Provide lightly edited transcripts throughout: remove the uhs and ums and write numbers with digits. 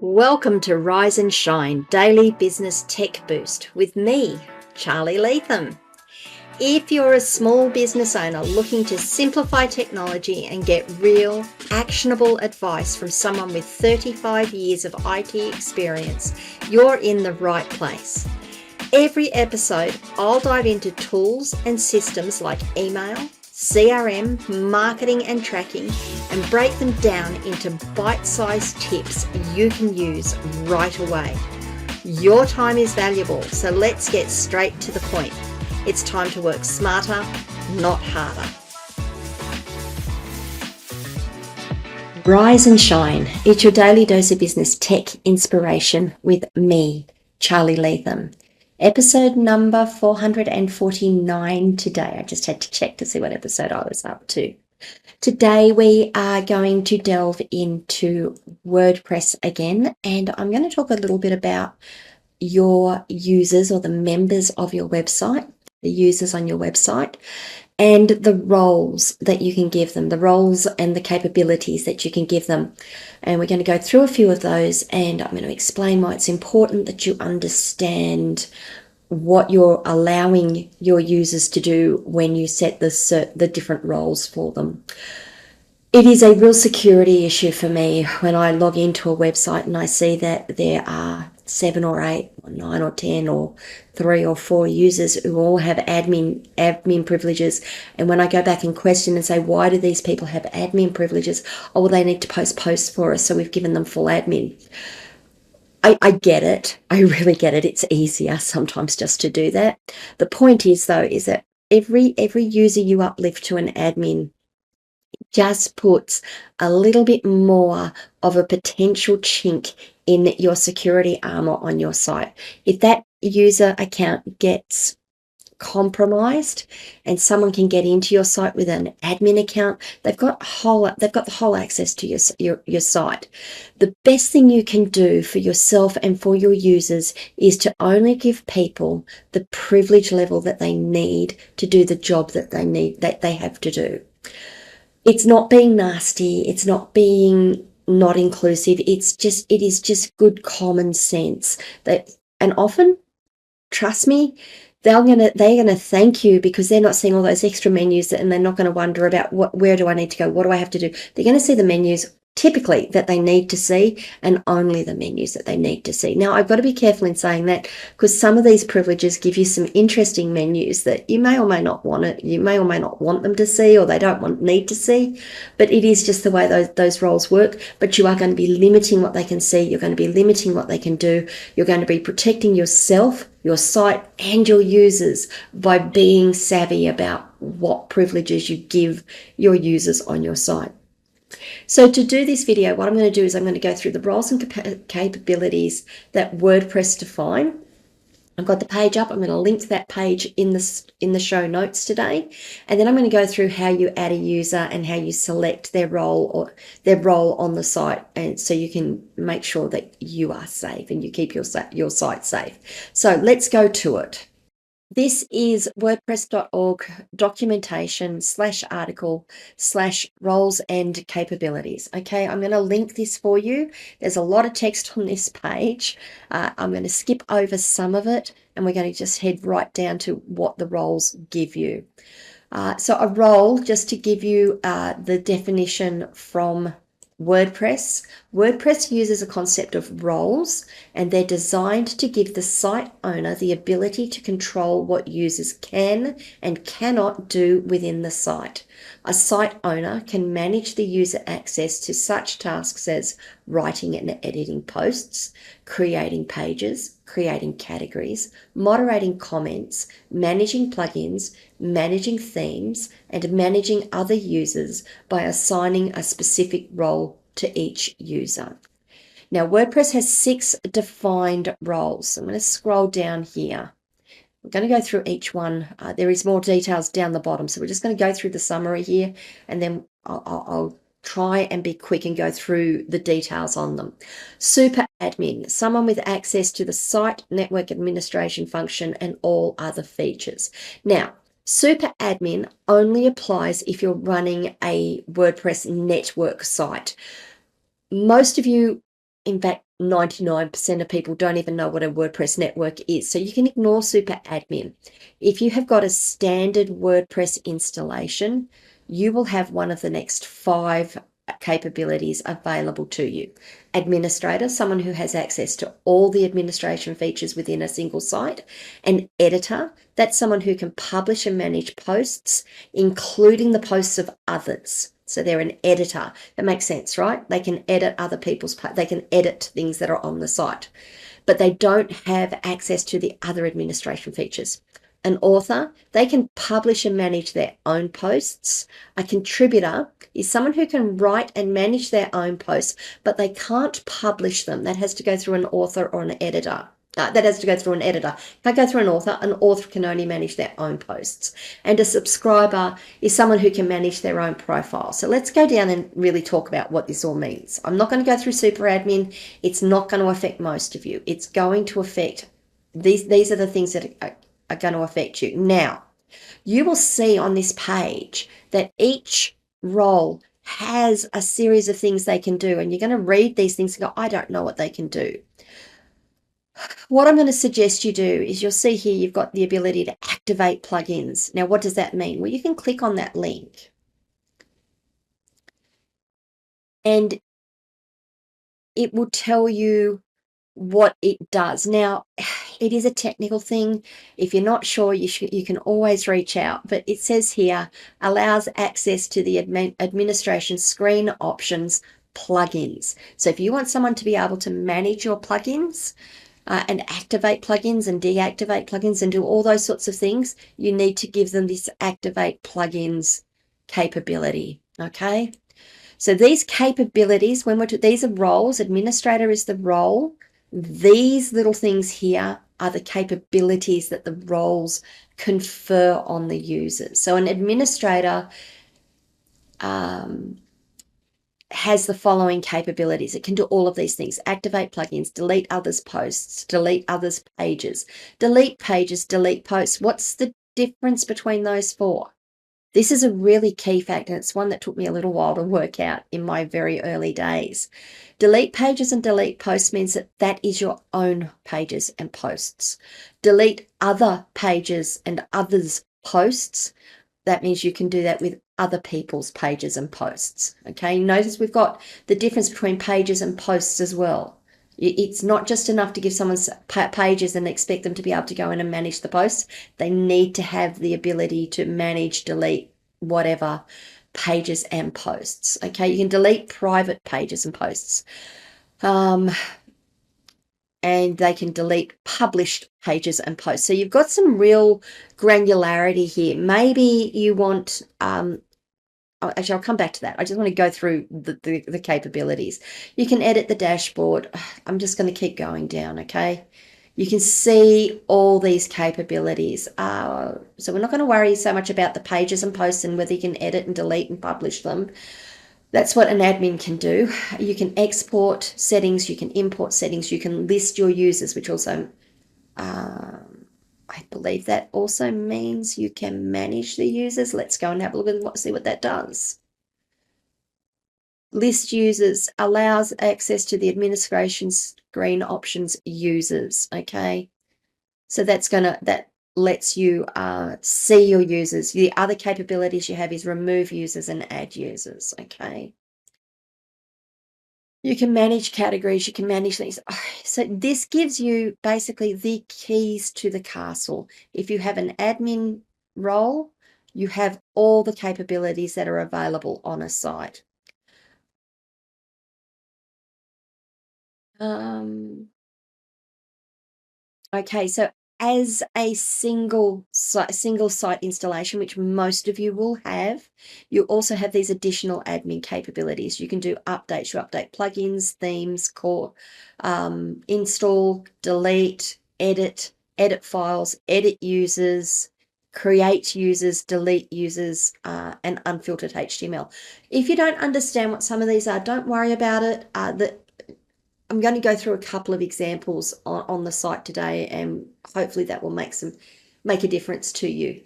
Welcome to Rise and Shine Daily Business Tech Boost with me, Charly Leatham. If you're a small business owner looking to simplify technology and get real, actionable advice from someone with 35 years of IT experience, you're in the right place. Every episode, I'll dive into tools and systems like email, CRM, marketing and tracking, and break them down into bite-sized tips you can use right away. Your time is valuable, so let's get straight to the point. It's time to work smarter, not harder. Rise and shine. It's your daily dose of business tech inspiration with me, Charly Leatham. Episode number 449 today. I just had to check to see what episode I was up to. Today we are going to delve into WordPress again, and I'm going to talk a little bit about your users or the members of your website, the users on your website, and the roles that you can give them, the roles and the capabilities that you can give them. And we're going to go through a few of those, and I'm going to explain why it's important that you understand what you're allowing your users to do when you set the different roles for them. It is a real security issue for me when I log into a website and I see that there are 7 or 8 or 9 or 10 or 3 or 4 users who all have admin privileges. And when I go back and question and say, why do these people have admin privileges? Oh, well, they need to post posts for us, so we've given them full admin. I get it. I really get it. It's easier sometimes just to do that. The point is, though, is that every user you uplift to an admin just puts a little bit more of a potential chink in your security armor on your site. If that user account gets compromised and someone can get into your site with an admin account, they've got the whole access to your site. The best thing you can do for yourself and for your users is to only give people the privilege level that they need to do the job that they have to do. It's not being nasty, it's not being not inclusive, it is just good common sense. And often, trust me, they're gonna thank you because they're not seeing all those extra menus, and they're not going to wonder about where do I need to go, what do I have to do. They're going to see the menus typically that they need to see, and only the menus that they need to see. Now, I've got to be careful in saying that because some of these privileges give you some interesting menus that you may or may not want them to see, or they don't need to see. But it is just the way those roles work. But you are going to be limiting what they can see. You're going to be limiting what they can do. You're going to be protecting yourself, your site, and your users by being savvy about what privileges you give your users on your site. So to do this video, what I'm going to do is I'm going to go through the roles and capabilities that WordPress define. I've got the page up. I'm going to link to that page in the show notes today, and then I'm going to go through how you add a user and how you select their role on the site, and so you can make sure that you are safe and you keep your site safe. So let's go to it. This is WordPress.org documentation /article/roles and capabilities. Okay, I'm going to link this for you. There's a lot of text on this page. I'm going to skip over some of it, and we're going to just head right down to what the roles give you. So a role, just to give you the definition from WordPress. WordPress uses a concept of roles, and they're designed to give the site owner the ability to control what users can and cannot do within the site. A site owner can manage the user access to such tasks as writing and editing posts, creating pages, creating categories, moderating comments, managing plugins, managing themes, and managing other users by assigning a specific role to each user. Now, WordPress has 6 defined roles. So I'm going to scroll down here. We're going to go through each one. There is more details down the bottom. So we're just going to go through the summary here, and then I'll try and be quick and go through the details on them. Super admin, someone with access to the site, network administration function, and all other features. Now, super admin only applies if you're running a WordPress network site. Most of you In fact, 99% of people don't even know what a WordPress network is. So you can ignore super admin. If you have got a standard WordPress installation, you will have one of the next 5 capabilities available to you. Administrator, someone who has access to all the administration features within a single site. An editor, that's someone who can publish and manage posts, including the posts of others. So they're an editor. That makes sense, right? They can edit other people's, they can edit things that are on the site, but they don't have access to the other administration features. An author, they can publish and manage their own posts. A contributor is someone who can write and manage their own posts, but they can't publish them. That has to go through an author or an editor. That has to go through an editor. Can't go through an author can only manage their own posts. And a subscriber is someone who can manage their own profile. So let's go down and really talk about what this all means. I'm not going to go through super admin. It's not going to affect most of you. It's going to affect, these are the things that are going to affect you. Now, you will see on this page that each role has a series of things they can do, and you're going to read these things and go, I don't know what they can do. What I'm going to suggest you do is you'll see here you've got the ability to activate plugins. Now, what does that mean? Well, you can click on that link and it will tell you what it does. Now, it is a technical thing. If you're not sure, you can always reach out. But it says here, allows access to the administration screen options plugins. So if you want someone to be able to manage your plugins, and activate plugins and deactivate plugins and do all those sorts of things, you need to give them this activate plugins capability, okay? So these capabilities, these are roles, administrator is the role. These little things here are the capabilities that the roles confer on the users. So an administrator has the following capabilities. It can do all of these things: activate plugins, delete others' posts, delete others' pages, delete pages, delete posts. What's the difference between those 4? This is a really key fact, and it's one that took me a little while to work out in my very early days. Delete pages and delete posts means that that is your own pages and posts. Delete other pages and others' posts, that means you can do that with other people's pages and posts. Okay, notice we've got the difference between pages and posts as well. It's not just enough to give someone pages and expect them to be able to go in and manage the posts. They need to have the ability to manage, delete, whatever, pages and posts. Okay, you can delete private pages and posts. And they can delete published pages and posts. So you've got some real granularity here. Maybe you want, actually, I'll come back to that. I just want to go through the capabilities. You can edit the dashboard. I'm just going to keep going down, okay? You can see all these capabilities. So we're not going to worry so much about the pages and posts and whether you can edit and delete and publish them. That's what an admin can do. You can export settings, you can import settings, you can list your users, which also, I believe that also means you can manage the users. Let's go and have a look and see what that does. List users allows access to the administration screen options users, okay? So that lets you see your users. The other capabilities you have is remove users and add users, okay? You can manage categories, you can manage things. So this gives you basically the keys to the castle. If you have an admin role, you have all the capabilities that are available on a site. Okay, so as a single site installation, which most of you will have, you also have these additional admin capabilities. You can do updates, you update plugins, themes, core, install, delete, edit files, edit users, create users, delete users, and unfiltered HTML. If you don't understand what some of these are, don't worry about it. I'm going to go through a couple of examples on the site today, and hopefully that will make a difference to you.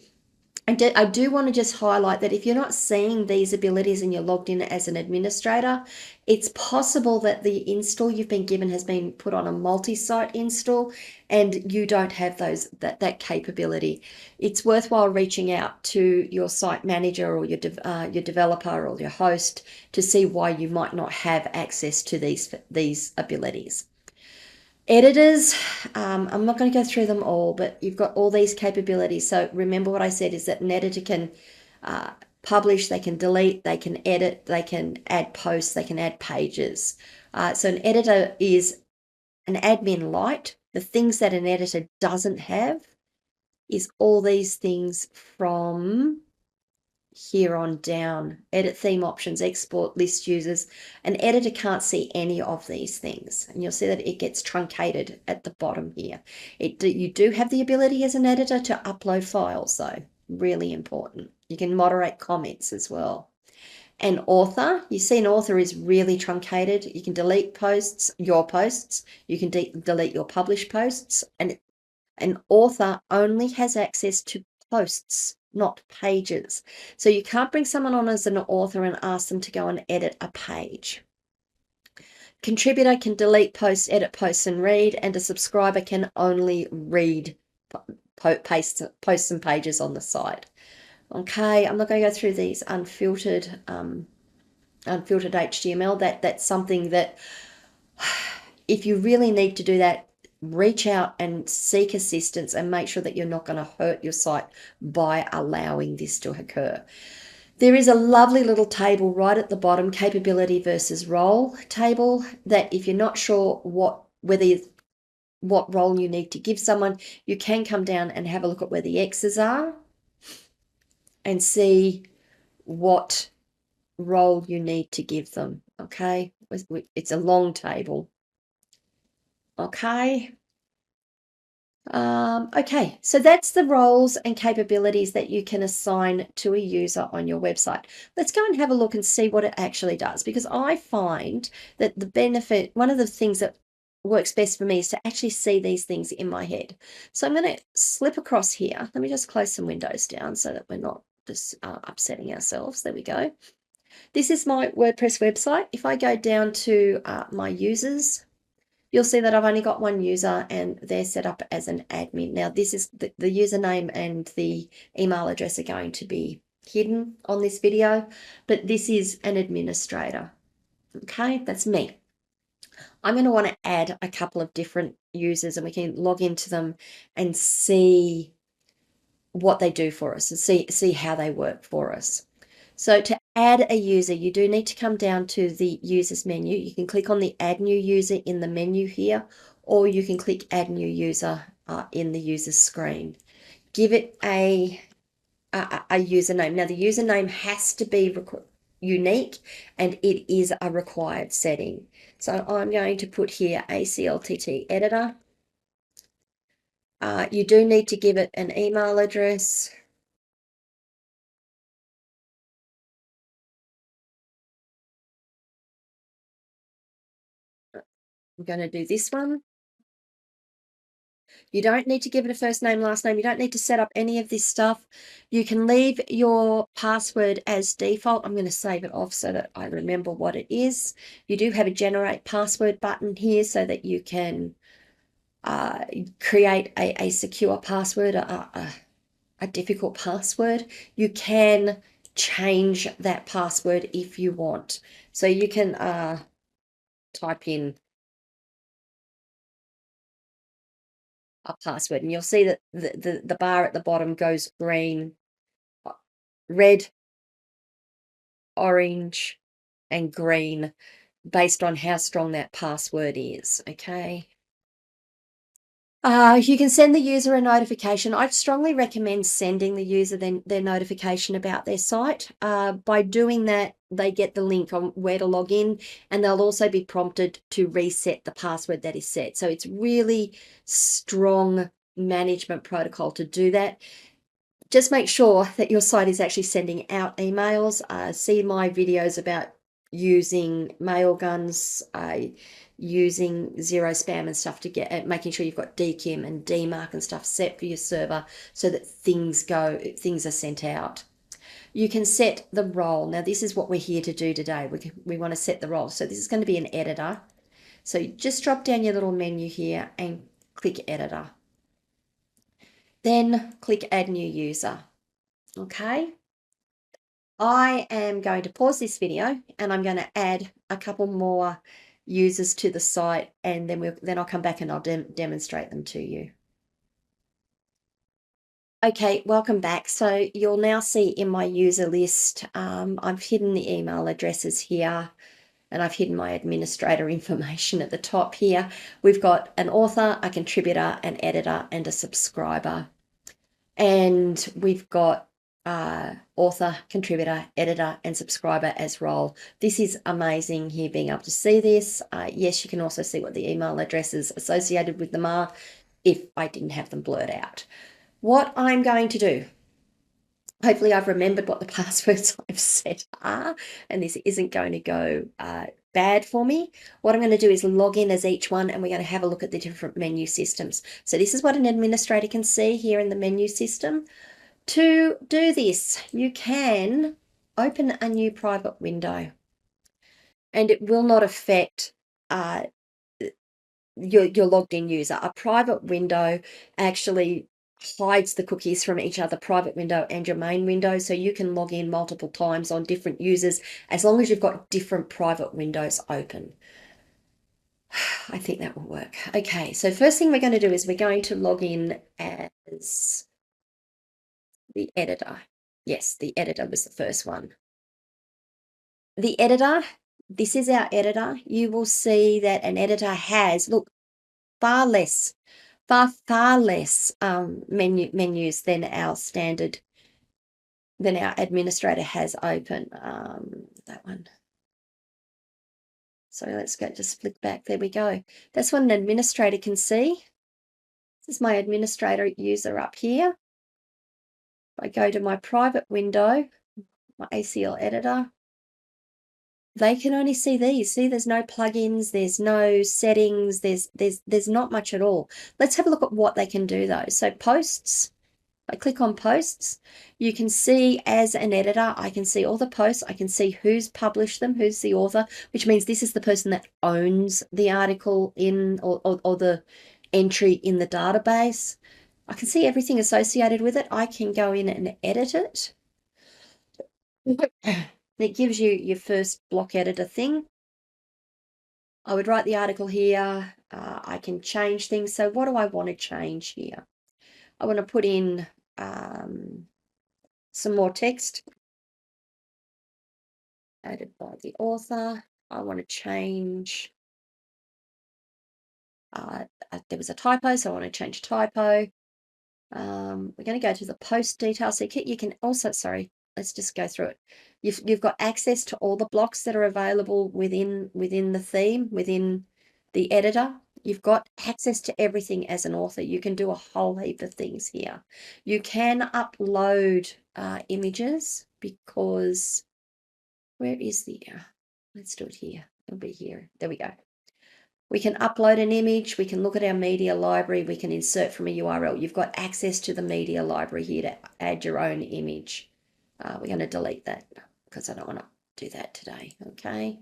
I do want to just highlight that if you're not seeing these abilities and you're logged in as an administrator, it's possible that the install you've been given has been put on a multi-site install and you don't have that capability. It's worthwhile reaching out to your site manager or your developer or your host to see why you might not have access to these abilities. Editors, I'm not going to go through them all, but you've got all these capabilities. So remember what I said is that an editor can publish, they can delete, they can edit, they can add posts, they can add pages. So an editor is an admin light. The things that an editor doesn't have is all these things from here on down. Edit theme options, export list users. An editor can't see any of these things, and you'll see that it gets truncated at the bottom here. You do have the ability as an editor to upload files though, really important. You can moderate comments as well. An author, you see an author is really truncated. You can delete posts, your posts, you can delete your published posts, and an author only has access to posts, not pages. So you can't bring someone on as an author and ask them to go and edit a page. Contributor can delete posts, edit posts, and read, and a subscriber can only read posts and pages on the site. Okay, I'm not going to go through these unfiltered HTML. That's something that if you really need to do that, reach out and seek assistance and make sure that you're not going to hurt your site by allowing this to occur. There is a lovely little table right at the bottom, capability versus role table, that if you're not sure what role you need to give someone, you can come down and have a look at where the X's are and see what role you need to give them. Okay, it's a long table. Okay. Okay, so that's the roles and capabilities that you can assign to a user on your website. Let's go and have a look and see what it actually does, because I find that one of the things that works best for me is to actually see these things in my head. So I'm going to slip across here. Let me just close some windows down so that we're not just upsetting ourselves. There we go. This is my WordPress website. If I go down to my users, you'll see that I've only got one user and they're set up as an admin. Now, this is the username and the email address are going to be hidden on this video, but this is an administrator. Okay, that's me. I'm going to want to add a couple of different users and we can log into them and see what they do for us and see how they work for us. So to add a user, you do need to come down to the users menu. You can click on the add new user in the menu here, or you can click add new user in the user screen. Give it a username. Now the username has to be unique and it is a required setting. So I'm going to put here ACLTT editor. You do need to give it an email address. I'm going to do this one. You don't need to give it a first name, last name. You don't need to set up any of this stuff. You can leave your password as default. I'm going to save it off so that I remember what it is. You do have a generate password button here so that you can create a secure password, a difficult password. You can change that password if you want. So you can type in a password and you'll see that the bar at the bottom goes green, red, orange, and green based on how strong that password is. Okay. You can send the user a notification. I'd strongly recommend sending the user their notification about their site. By doing that, they get the link on where to log in, and they'll also be prompted to reset the password that is set. So it's really strong management protocol to do that. Just make sure that your site is actually sending out emails. See my videos about using mail guns. using zero spam and stuff to get making sure you've got DKIM and DMARC and stuff set for your server so that things are sent out. You can set the role. Now, this is what we're here to do today. We want to set the role. So this is going to be an editor. So just drop down your little menu here and click editor. Then click add new user. Okay. I am going to pause this video and I'm going to add a couple more users to the site, and then I'll come back and I'll demonstrate them to you. Okay, welcome back. So you'll now see in my user list, I've hidden the email addresses here, and I've hidden my administrator information at the top here. We've got an author, a contributor, an editor, and a subscriber. And we've got author, contributor, editor, and subscriber as role. This is amazing here, being able to see this. Yes, you can also see what the email addresses associated with them are if I didn't have them blurred out. What I'm going to do, hopefully I've remembered what the passwords I've set are, and this isn't going to go bad for me. What I'm going to do is log in as each one, and we're going to have a look at the different menu systems. So this is what an administrator can see here in the menu system. To do this, you can open a new private window, and it will not affect your logged in user. A private window actually hides the cookies from each other, private window and your main window, so you can log in multiple times on different users as long as you've got different private windows open. I think that will work. Okay, so first thing we're going to do is we're going to log in as the editor. Yes, the editor was the first one. The editor, this is our editor. You will see that an editor has, look, far less menus than our standard, than our administrator has open. That one. So let's go, just flick back. There we go. That's what an administrator can see. This is my administrator user up here. If I go to my private window, my ACL editor, they can only see these. See, there's no plugins, there's no settings, there's not much at all. Let's have a look at what they can do though. So posts, I click on posts, you can see as an editor, I can see all the posts, I can see who's published them, who's the author, which means this is the person that owns the article in or the entry in the database. I can see everything associated with it. I can go in and edit it. It gives you your first block editor thing. I would write the article here. I can change things. So what do I want to change here? I want to put in some more text added by the author. I want to change, there was a typo, so I want to change typo. We're going to go to the post details. So you can also, sorry, let's just go through it. You've got access to all the blocks that are available within the theme, within the editor. You've got access to everything as an author. You can do a whole heap of things here. You can upload images, because where is the, let's do it here. It'll be here. There we go. We can upload an image, we can look at our media library, we can insert from a URL. You've got access to the media library here to add your own image. We're going to delete that because I don't want to do that today, okay?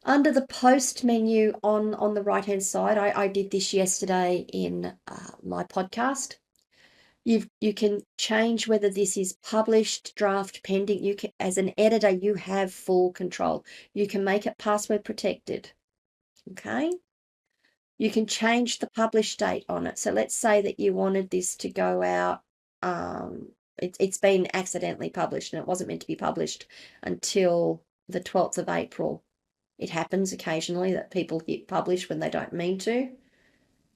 Under the post menu on the right-hand side, I did this yesterday in my podcast. You can change whether this is published, draft, pending. You can, as an editor, you have full control. You can make it password protected. Okay, you can change the publish date on it. So let's say that you wanted this to go out, it's been accidentally published and it wasn't meant to be published until the 12th of April. It happens occasionally that people hit publish when they don't mean to.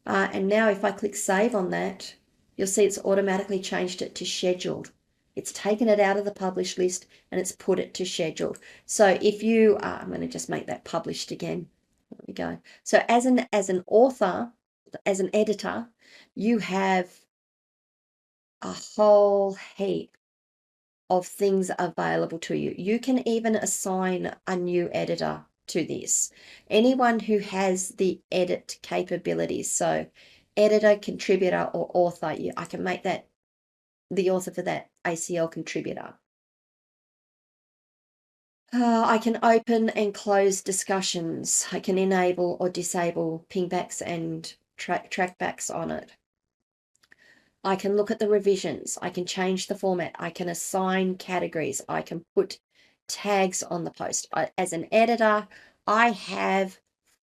And now if I click save on that, you'll see it's automatically changed it to scheduled. It's taken it out of the published list and it's put it to scheduled. So if you, I'm going to just make that published again. There we go. So as an author, as an editor, you have a whole heap of things available to you. You can even assign a new editor to this. Anyone who has the edit capabilities, so editor, contributor, or author, I can make that the author for that ACL contributor. I can open and close discussions. I can enable or disable pingbacks and trackbacks on it. I can look at the revisions. I can change the format. I can assign categories. I can put tags on the post. As an editor, I have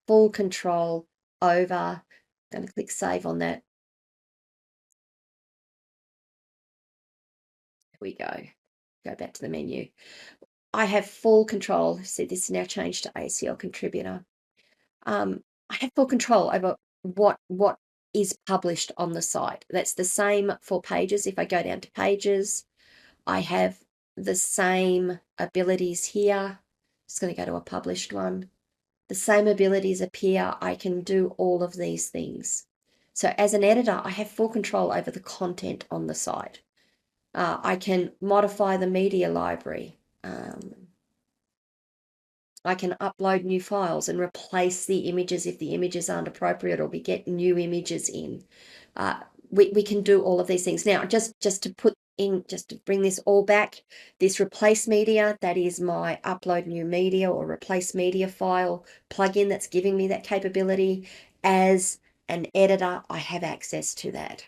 full control over. I'm going to click save on that. Here we go. Go back to the menu. I have full control. See, this is now changed to ACL contributor. I have full control over what is published on the site. That's the same for pages. If I go down to pages, I have the same abilities here. Just going to go to a published one. The same abilities appear. I can do all of these things. So as an editor, I have full control over the content on the site. I can modify the media library. I can upload new files and replace the images if the images aren't appropriate, or we get new images in. We can do all of these things. Now, just to put in, just to bring this all back, this replace media, that is my upload new media or replace media file plugin that's giving me that capability. As an editor, I have access to that.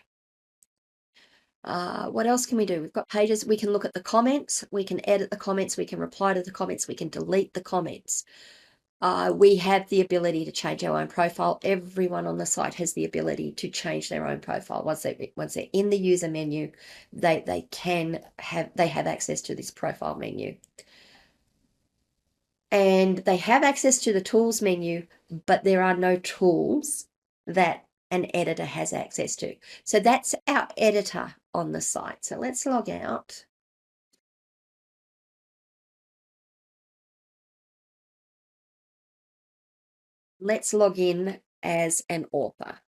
What else can we do? We've got pages. We can look at the comments. We can edit the comments. We can reply to the comments. We can delete the comments. We have the ability to change our own profile. Everyone on the site has the ability to change their own profile. Once they're in the user menu, they have access to this profile menu. And they have access to the tools menu, but there are no tools that an editor has access to. So that's our editor on the site. So let's log out. Let's log in as an author.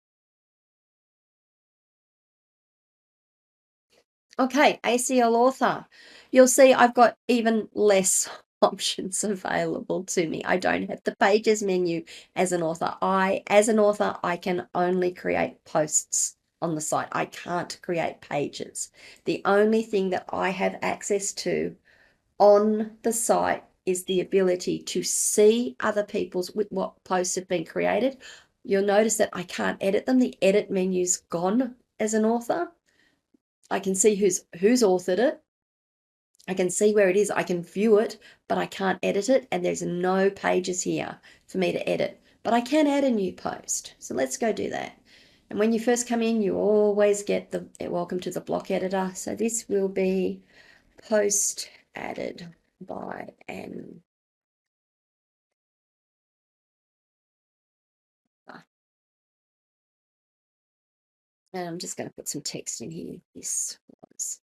Okay, ACL author. You'll see I've got even less options available to me. I don't have the pages menu as an author. As an author, I can only create posts on the site. I can't create pages. The only thing that I have access to on the site is the ability to see other people's what posts have been created. You'll notice that I can't edit them. The edit menu's gone as an author. I can see who's authored it. I can see where it is. I can view it, but I can't edit it. And there's no pages here for me to edit. But I can add a new post. So let's go do that. And when you first come in, you always get the welcome to the block editor. So this will be post added by an and I'm just going to put some text in here. This was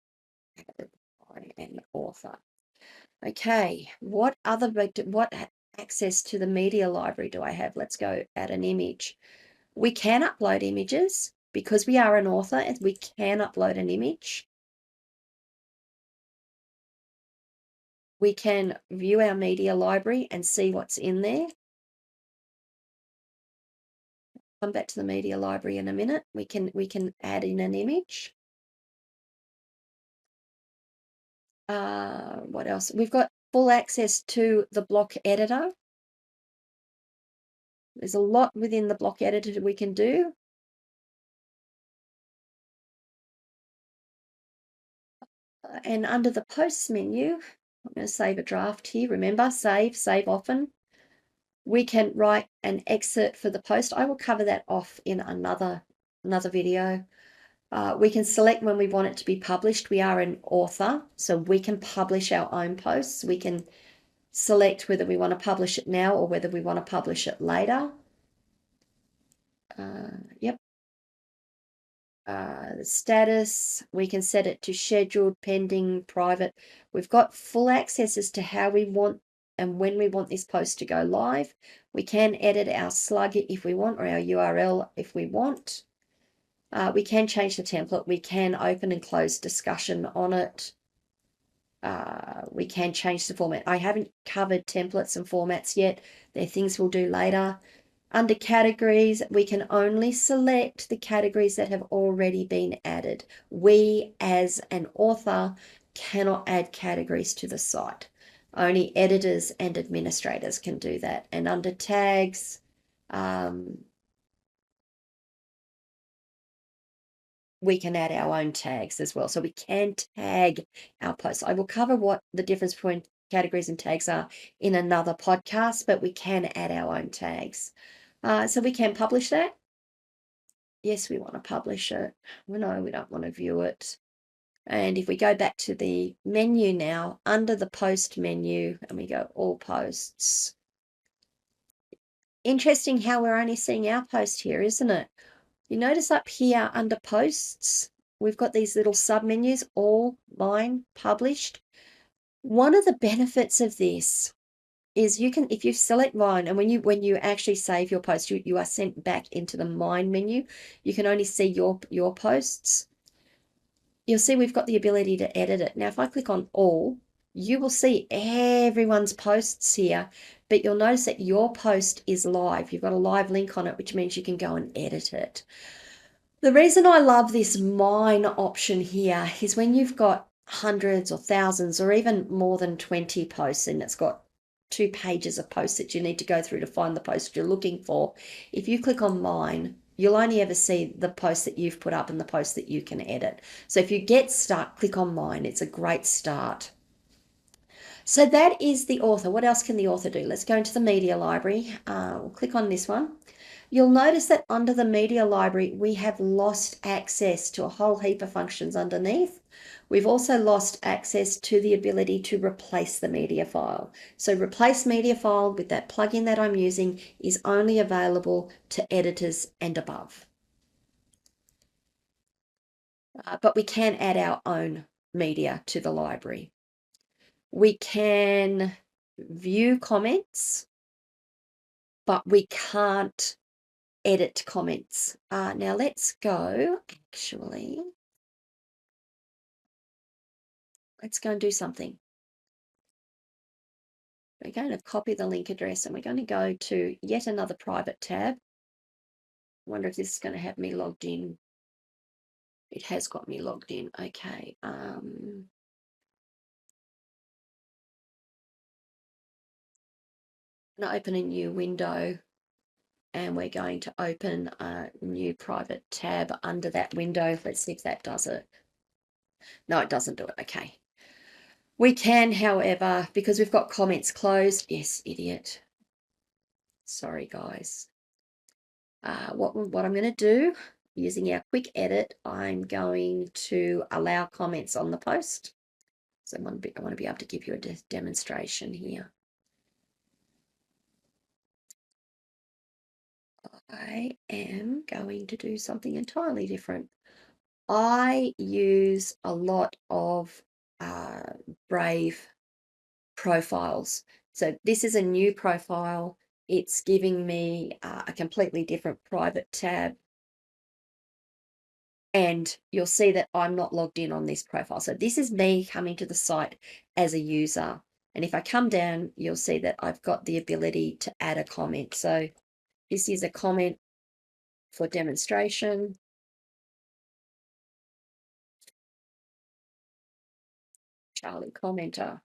added by an author. Okay, what access to the media library do I have? Let's go add an image. We can upload images because we are an author, and we can upload an image. We can view our media library and see what's in there. Come back to the media library in a minute. We can add in an image. What else? We've got full access to the block editor. There's a lot within the block editor we can do. And under the posts menu, I'm going to save a draft here. Remember, save often. We can write an excerpt for the post. I will cover that off in another video. We can select when we want it to be published. We are an author, so we can publish our own posts. We can select whether we want to publish it now or whether we want to publish it later. Yep. The status, we can set it to scheduled, pending, private. We've got full access as to how we want and when we want this post to go live. We can edit our slug if we want, or our URL if we want. We can change the template. We can open and close discussion on it. We can change the format. I haven't covered templates and formats yet. They're things we'll do later. Under categories, we can only select the categories that have already been added. We, as an author, cannot add categories to the site. Only editors and administrators can do that. And under tags, we can add our own tags as well. So we can tag our posts. I will cover what the difference between categories and tags are in another podcast, but we can add our own tags. So we can publish that. Yes, we want to publish it. Well, no, we don't want to view it. And if we go back to the menu now, under the post menu, and we go all posts. Interesting how we're only seeing our post here, isn't it? You notice up here under posts, we've got these little submenus, all, mine, published. One of the benefits of this is you can, if you select mine, and when you actually save your post, you are sent back into the mine menu. You can only see your posts. You'll see we've got the ability to edit it. Now, if I click on all, you will see everyone's posts here, but you'll notice that your post is live. You've got a live link on it, which means you can go and edit it. The reason I love this mine option here is when you've got hundreds or thousands or even more than 20 posts and it's got 2 pages of posts that you need to go through to find the post you're looking for. If you click on mine, you'll only ever see the post that you've put up and the post that you can edit. So if you get stuck, click on mine. It's a great start. So that is the author. What else can the author do? Let's go into the media library. We'll click on this one. You'll notice that under the media library, we have lost access to a whole heap of functions underneath. We've also lost access to the ability to replace the media file. So replace media file with that plugin that I'm using is only available to editors and above. But we can add our own media to the library. We can view comments, but we can't edit comments. Now let's go, actually, let's go and do something. We're going to copy the link address and we're going to go to yet another private tab. I wonder if this is going to have me logged in. It has got me logged in. Okay. I'm going to open a new window and we're going to open a new private tab under that window. Let's see if that does it. No, it doesn't do it. Okay. We can, however, because we've got comments closed. Yes, idiot. Sorry, guys. What I'm going to do, using our quick edit, I'm going to allow comments on the post. So I want to be able to give you a demonstration here. I am going to do something entirely different. I use a lot of Brave profiles. So this is a new profile. It's giving me a completely different private tab. And you'll see that I'm not logged in on this profile. So this is me coming to the site as a user. And if I come down, you'll see that I've got the ability to add a comment. So this is a comment for demonstration. Charly commenter.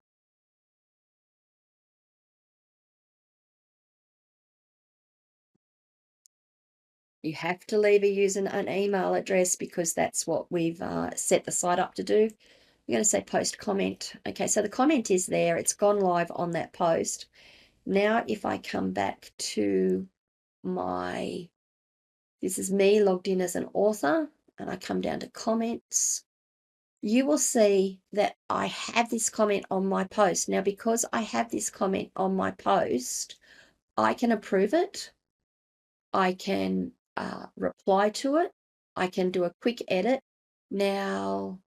You have to leave a user an email address because that's what we've set the site up to do. I'm going to say post comment. Okay, so the comment is there. It's gone live on that post. Now, if I come back to this is me logged in as an author, and I come down to comments, you will see that I have this comment on my post. Now, because I have this comment on my post, I can approve it. I can reply to it. I can do a quick edit. Now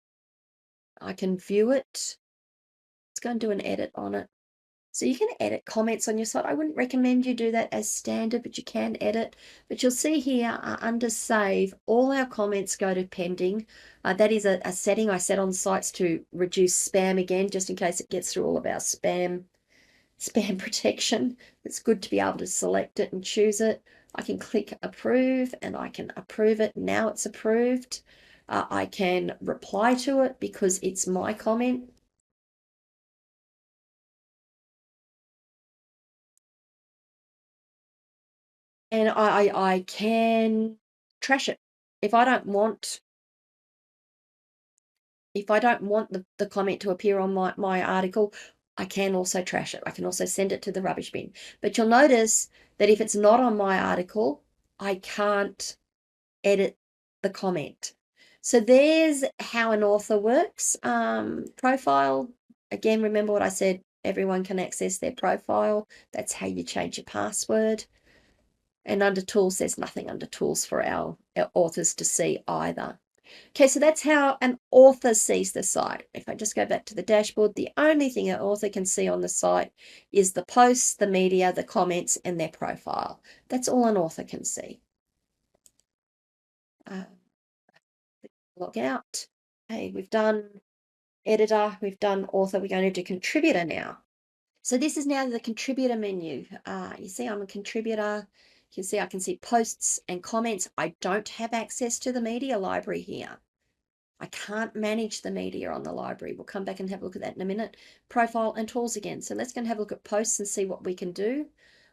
I can view it. Let's go and do an edit on it. So you can edit comments on your site. I wouldn't recommend you do that as standard, but you can edit. But you'll see here under save, all our comments go to pending. That is a setting I set on sites to reduce spam again, just in case it gets through all of our spam protection. It's good to be able to select it and choose it. I can click approve and I can approve it. Now it's approved. I can reply to it because it's my comment. And I can trash it. If I don't want the comment to appear on my article, I can also trash it. I can also send it to the rubbish bin. But you'll notice that if it's not on my article, I can't edit the comment. So there's how an author works. Profile, again, remember what I said, everyone can access their profile. That's how you change your password. And under tools, there's nothing under tools for our authors to see either. Okay, so that's how an author sees the site. If I just go back to the dashboard, the only thing an author can see on the site is the posts, the media, the comments, and their profile. That's all an author can see. Log out. Okay, we've done editor, we've done author, we're going to do contributor now. So this is now the contributor menu. You see I'm a contributor. You can see I can see posts and comments. I don't have access to the media library here. I can't manage the media on the library. We'll come back and have a look at that in a minute. Profile and tools again. So let's go and have a look at posts and see what we can do.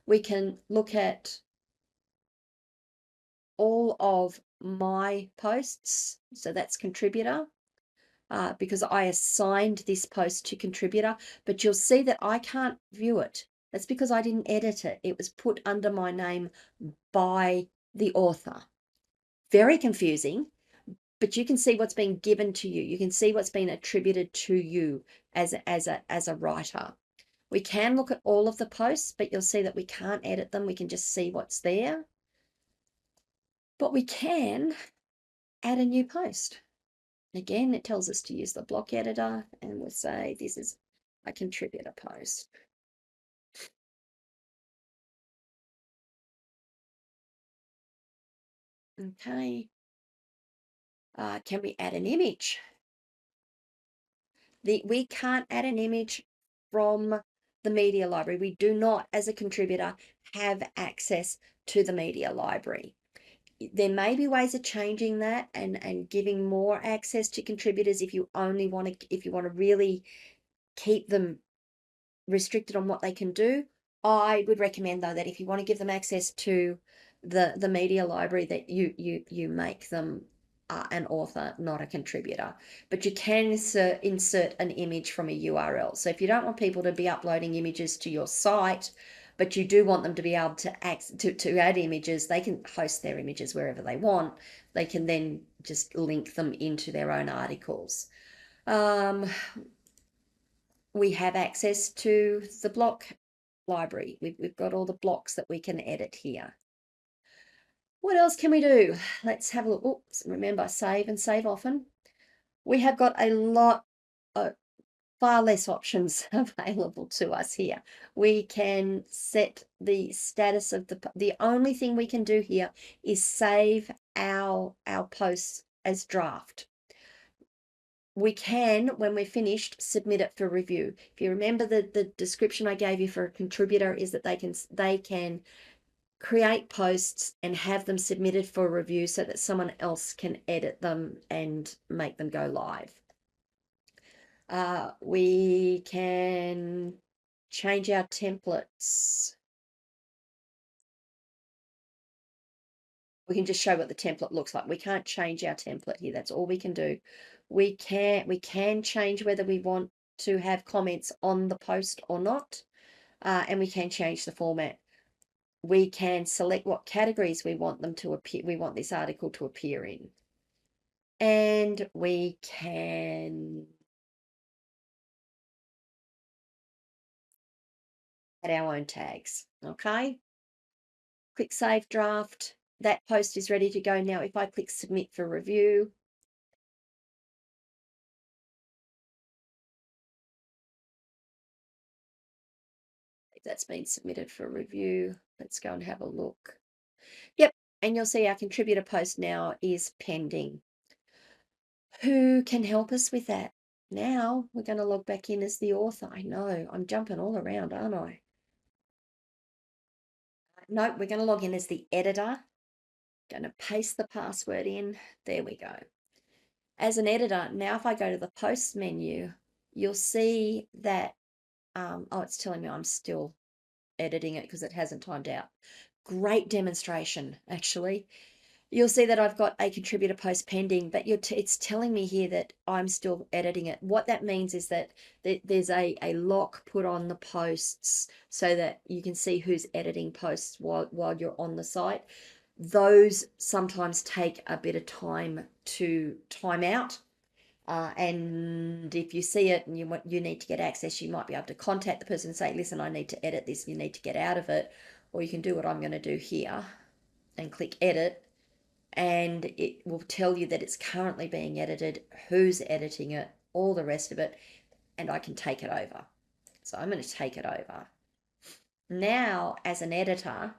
We can look at all of my posts. So that's contributor. Because I assigned this post to contributor, but you'll see that I can't view it. That's because I didn't edit it. It was put under my name by the author. Very confusing, but you can see what's been given to you. You can see what's been attributed to you as a writer. We can look at all of the posts, but you'll see that we can't edit them. We can just see what's there. But we can add a new post. Again, it tells us to use the block editor, and we'll say this is a contributor post. Okay. Can we add an image? We can't add an image from the media library. We do not, as a contributor, have access to the media library. There may be ways of changing that and giving more access to contributors if you want to really keep them restricted on what they can do. I would recommend though that if you want to give them access to the media library, that you make them an author, not a contributor. But you can insert an image from a URL. So if you don't want people to be uploading images to your site, but you do want them to be able to add images, they can host their images wherever they want. They can then just link them into their own articles. We have access to the block library. We've got all the blocks that we can edit here. What else can we do? Let's have a look. Oops, remember, save and save often. We have got a lot of far less options available to us here. We can set the status of the only thing we can do here is save our posts as draft. We can, when we're finished, submit it for review. If you remember the description I gave you for a contributor is that they can create posts and have them submitted for review so that someone else can edit them and make them go live. We can change our templates. We can just show what the template looks like. We can't change our template here. That's all we can do. We can change whether we want to have comments on the post or not, and we can change the format. We can select what categories we want them to appear. We want this article to appear in, and we can add our own tags. Okay. Click Save Draft. That post is ready to go now. If I click Submit for review, that's been submitted for review. Let's go and have a look. Yep, and you'll see our contributor post now is pending. Who can help us with that? Now we're going to log back in as the author. I know, I'm jumping all around, aren't I? No, we're going to log in as the editor. Going to paste the password in. There we go. As an editor, now if I go to the post menu, you'll see that, oh, it's telling me I'm still editing it because it hasn't timed out. Great demonstration, actually. You'll see that I've got a contributor post pending, but it's telling me here that I'm still editing it. What that means is that there's a lock put on the posts so that you can see who's editing posts while you're on the site. Those sometimes take a bit of time to time out. And if you see it and you need to get access, you might be able to contact the person and say, listen, I need to edit this, you need to get out of it. Or you can do what I'm going to do here and click edit, and it will tell you that it's currently being edited, who's editing it, all the rest of it, and I can take it over. So I'm going to take it over. Now, as an editor,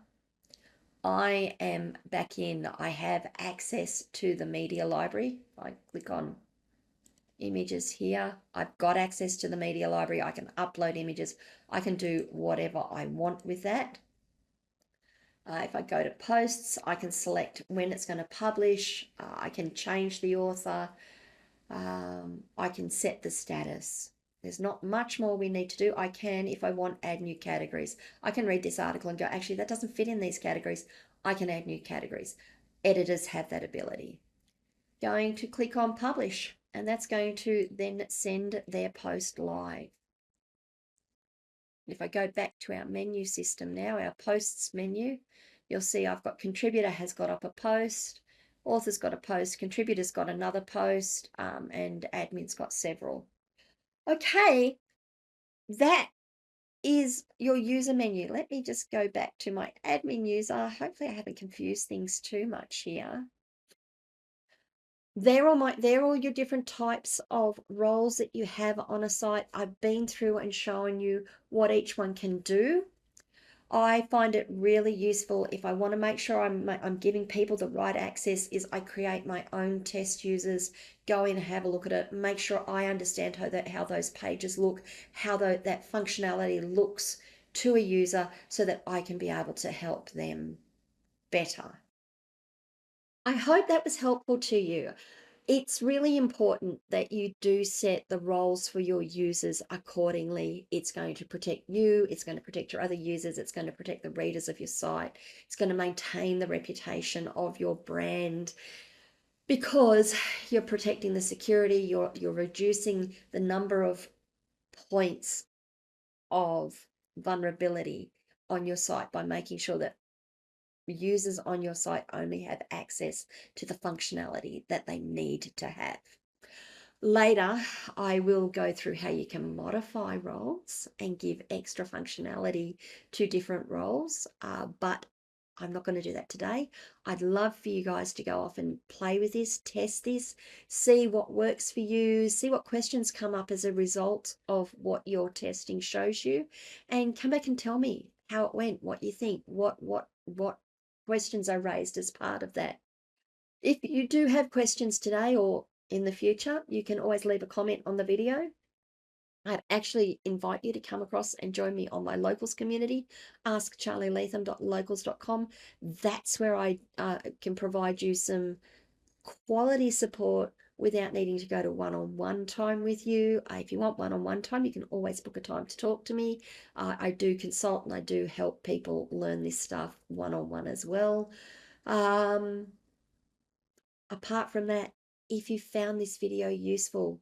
I am back in. I have access to the media library. I click on images here. I've got access to the media library. I can upload images. I can do whatever I want with that. If I go to posts, I can select when it's going to publish. I can change the author. I can set the status. There's not much more we need to do. I can, if I want, add new categories. I can read this article and go, actually, that doesn't fit in these categories. I can add new categories. Editors have that ability. Going to click on publish, and that's going to then send their post live. If I go back to our menu system now, our posts menu, you'll see I've got contributor has got up a post, author's got a post, contributor's got another post, and admin's got several. Okay, that is your user menu. Let me just go back to my admin user. Hopefully I haven't confused things too much here. They're all your different types of roles that you have on a site. I've been through and shown you what each one can do. I find it really useful if I want to make sure I'm giving people the right access is I create my own test users, go in, have a look at it, make sure I understand how those pages look, how that functionality looks to a user so that I can be able to help them better. I hope that was helpful to you. It's really important that you do set the roles for your users accordingly. It's going to protect you, it's going to protect your other users, it's going to protect the readers of your site, it's going to maintain the reputation of your brand because you're protecting the security, you're reducing the number of points of vulnerability on your site by making sure that users on your site only have access to the functionality that they need to have. Later, I will go through how you can modify roles and give extra functionality to different roles, but I'm not going to do that today. I'd love for you guys to go off and play with this, test this, see what works for you, see what questions come up as a result of what your testing shows you, and come back and tell me how it went, what you think, what questions are raised as part of that. If you do have questions today or in the future, you can always leave a comment on the video. I'd actually invite you to come across and join me on my locals community, askcharlylatham.locals.com. That's where I can provide you some quality support without needing to go to one-on-one time with you. If you want one-on-one time, you can always book a time to talk to me. I do consult and I do help people learn this stuff one-on-one as well. Apart from that, if you found this video useful,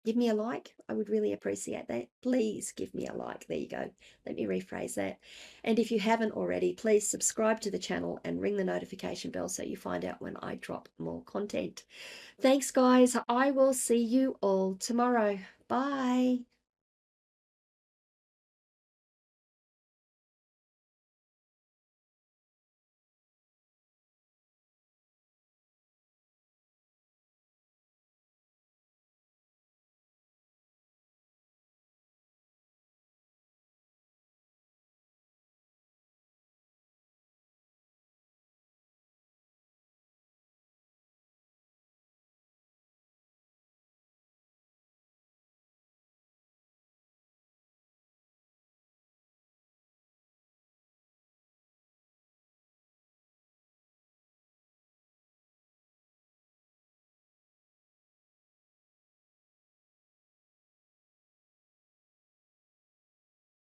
give me a like. I would really appreciate that. Please give me a like. There you go. Let me rephrase that. And if you haven't already, please subscribe to the channel and ring the notification bell so you find out when I drop more content. Thanks, guys. I will see you all tomorrow. Bye.